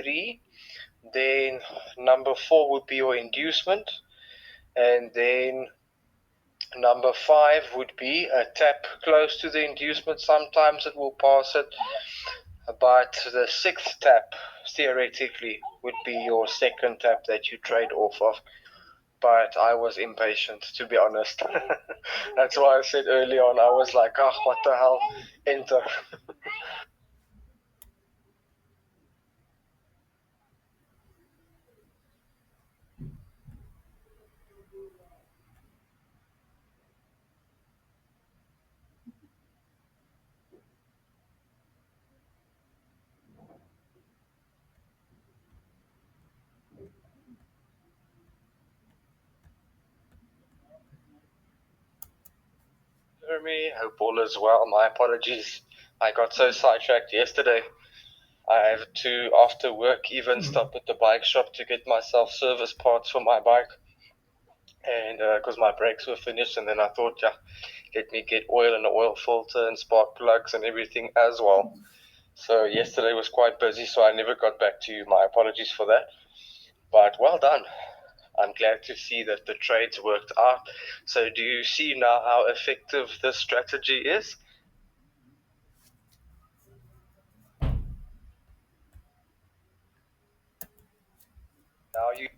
3. Then number 4 would be your inducement. And then number 5 would be a tap close to the inducement. Sometimes it will pass it. But the sixth tap, theoretically, would be your second tap that you trade off of. But I was impatient, to be honest. That's why I said early on, I was like, oh, what the hell, enter. Jeremy, hope all is well. My apologies. I got so sidetracked yesterday. I have to, after work, even stop at the bike shop to get myself service parts for my bike. And because my brakes were finished, and then I thought, yeah, let me get oil and an oil filter and spark plugs and everything as well. So yesterday was quite busy, so I never got back to you. My apologies for that. But well done. I'm glad to see that the trades worked out. So do you see now how effective this strategy is? Now you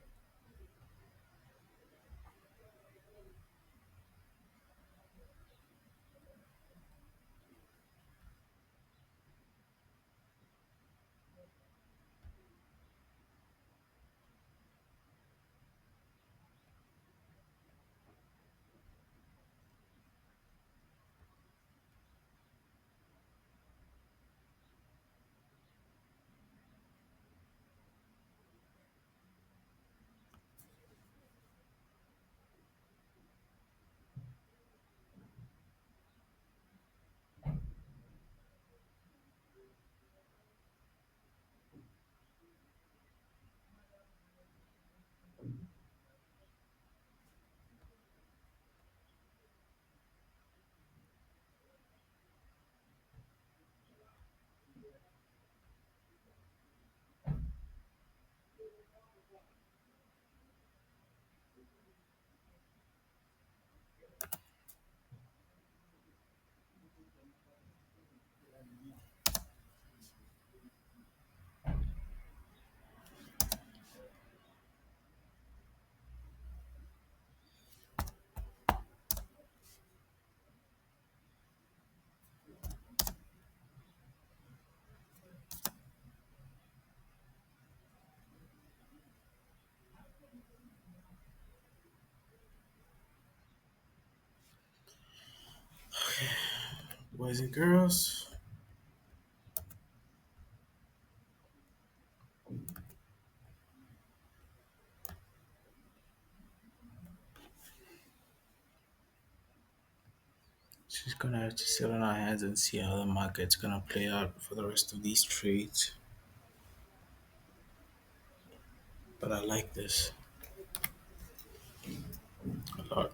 Boys and girls, she's gonna have to sit on our hands and see how the market's gonna play out for the rest of these trades. But I like this a lot.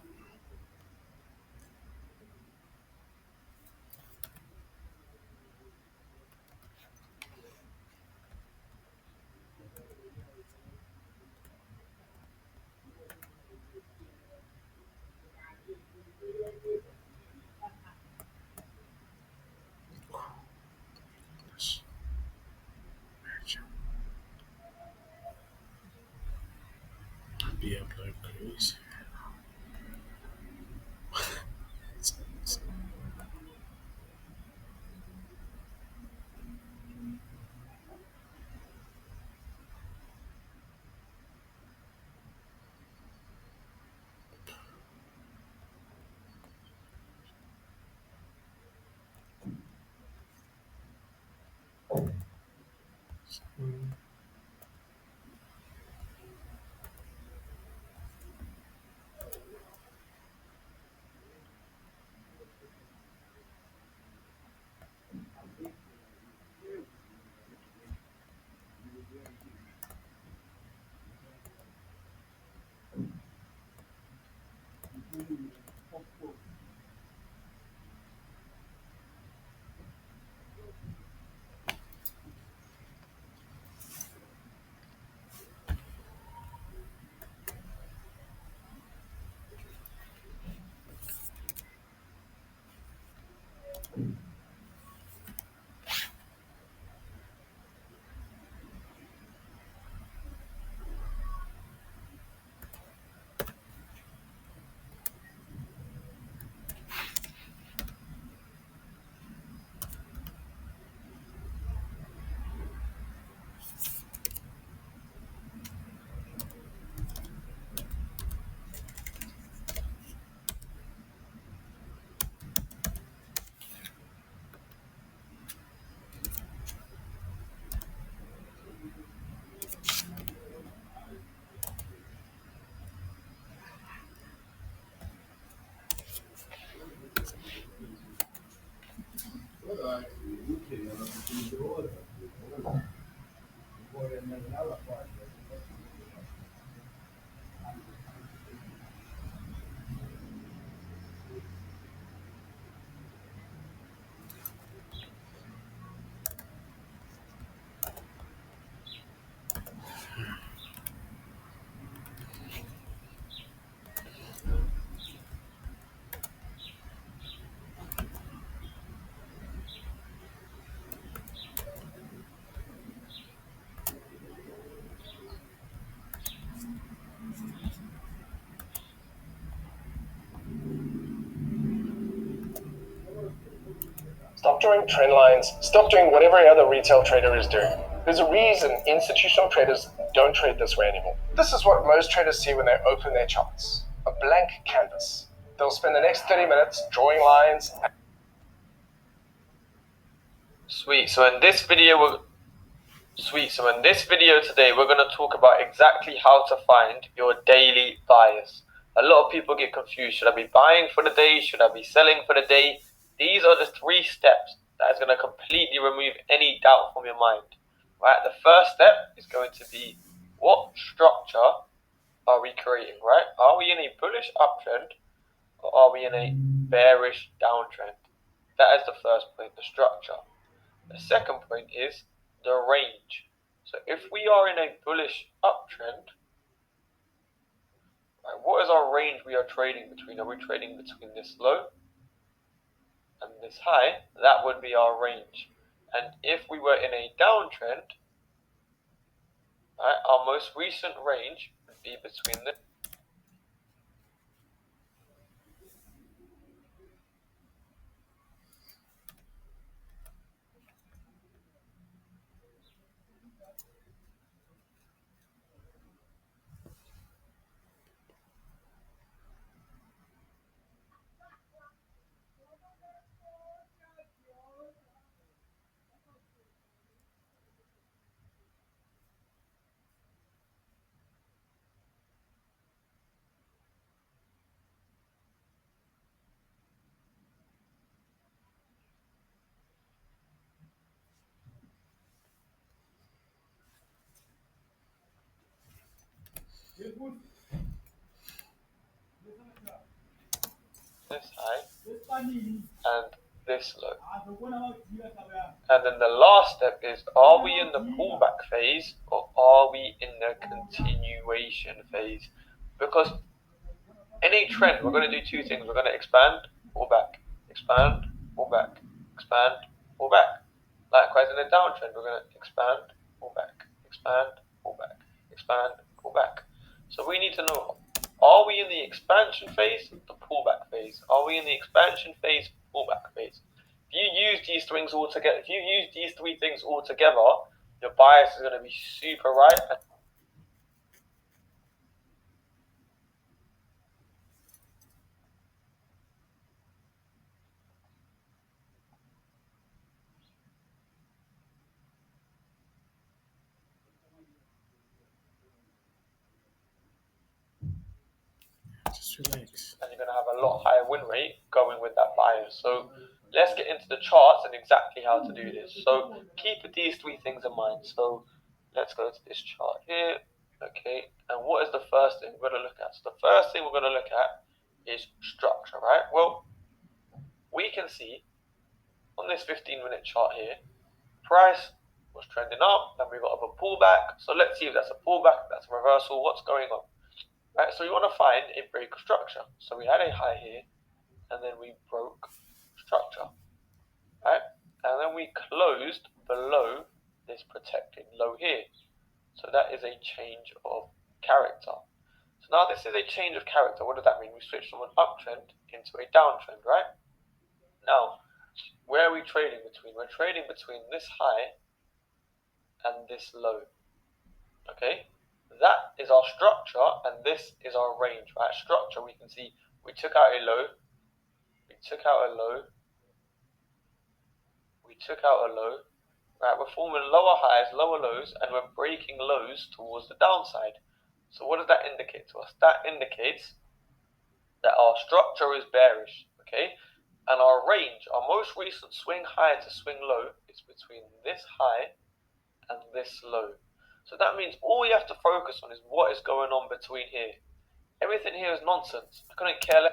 This merge be up like crazy. Stop drawing trend lines. Stop doing what every other retail trader is doing. There's a reason institutional traders don't trade this way anymore. This is what most traders see when they open their charts. A blank canvas. They'll spend the next 30 minutes drawing lines. Sweet. So in this video today, we're going to talk about exactly how to find your daily bias. A lot of people get confused. Should I be buying for the day? Should I be selling for the day? These are the 3 steps that is going to completely remove any doubt from your mind. Right? The first step is going to be, what structure are we creating? Right? Are we in a bullish uptrend or are we in a bearish downtrend? That is the first point, the structure. The second point is the range. So if we are in a bullish uptrend, right, what is our range we are trading between? Are we trading between this low and this high? That would be our range. And if we were in a downtrend, right, our most recent range would be between this. This high and this low. And then the last step is, are we in the pullback phase or are we in the continuation phase? Because in a trend, we're going to do 2 things. We're going to expand, pull back, expand, pull back, expand, pull back. Likewise, in a downtrend, we're going to expand, pull back, expand, pull back, expand, pull back. So we need to know, are we in the expansion phase, the pullback phase? Are we in the expansion phase, pullback phase? If you use these things all together, if you use these 3 things all together, your bias is going to be super right. Just relax. And you're going to have a lot higher win rate going with that bias. So let's get into the charts and exactly how to do this. So keep these 3 things in mind. So let's go to this chart here. Okay, and what is the first thing we're going to look at? So the first thing we're going to look at is structure, right? Well, we can see on this 15-minute chart here, price was trending up, then we got a pullback. So let's see if that's a pullback, that's a reversal, what's going on. Right, so we want to find a break of structure. So we had a high here, and then we broke structure. right? And then we closed below this protected low here. So that is a change of character. So now this is a change of character. What does that mean? We switched from an uptrend into a downtrend, right? Now, where are we trading between? We're trading between this high and this low. Okay? That is our structure and this is our range, right? Structure, we can see we took out a low, we took out a low, we took out a low, right? We're forming lower highs, lower lows, and we're breaking lows towards the downside. So what does that indicate to us? That indicates that our structure is bearish, okay? And our range, our most recent swing high to swing low, is between this high and this low. So that means all we have to focus on is what is going on between here. Everything here is nonsense. I couldn't care less.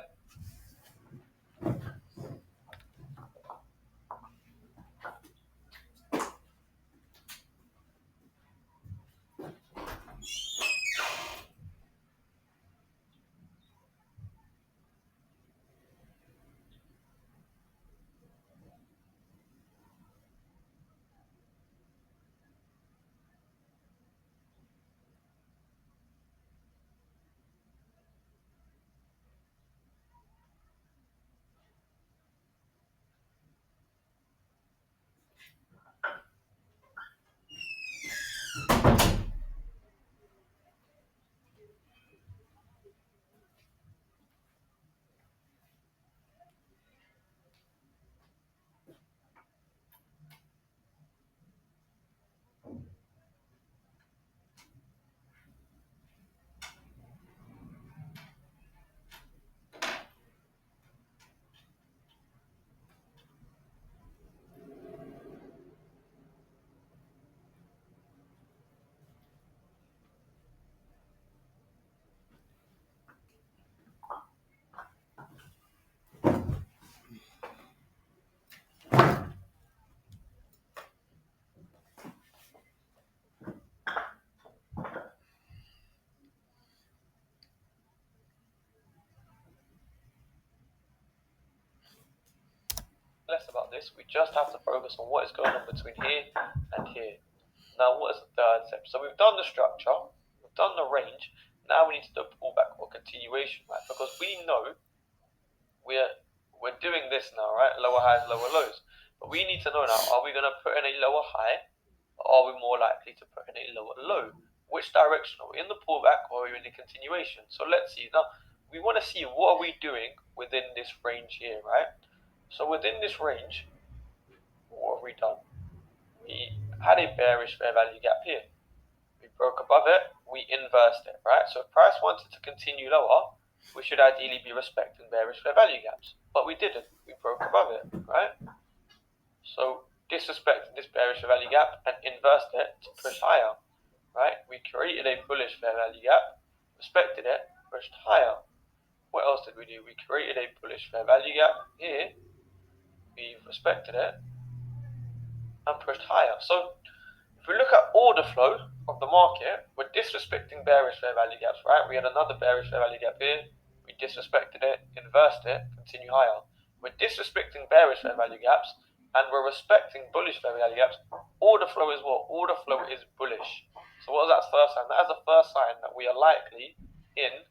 About this, we just have to focus on what is going on between here and here. Now, what is the third step? So we've done the structure, we've done the range. Now we need to do a pullback or continuation, right? Because we know we're doing this now, right? Lower highs, lower lows. But we need to know now: are we going to put in a lower high, or are we more likely to put in a lower low? Which direction are we in the pullback, or are we in the continuation? So let's see. Now we want to see what are we doing within this range here, right? So within this range, what have we done? We had a bearish fair value gap here. We broke above it, we inversed it, right? So if price wanted to continue lower, we should ideally be respecting bearish fair value gaps. But we didn't. We broke above it, right? So disrespected this bearish fair value gap and inversed it to push higher, right? We created a bullish fair value gap, respected it, pushed higher. What else did we do? We created a bullish fair value gap here. We've respected it and pushed higher. So if we look at order flow of the market, we're disrespecting bearish fair value gaps, right? We had another bearish fair value gap here. We disrespected it, inversed it, continue higher. We're disrespecting bearish fair value gaps and we're respecting bullish fair value gaps. Order flow is what? Order flow is bullish. So what is that first sign? That is the first sign that we are likely in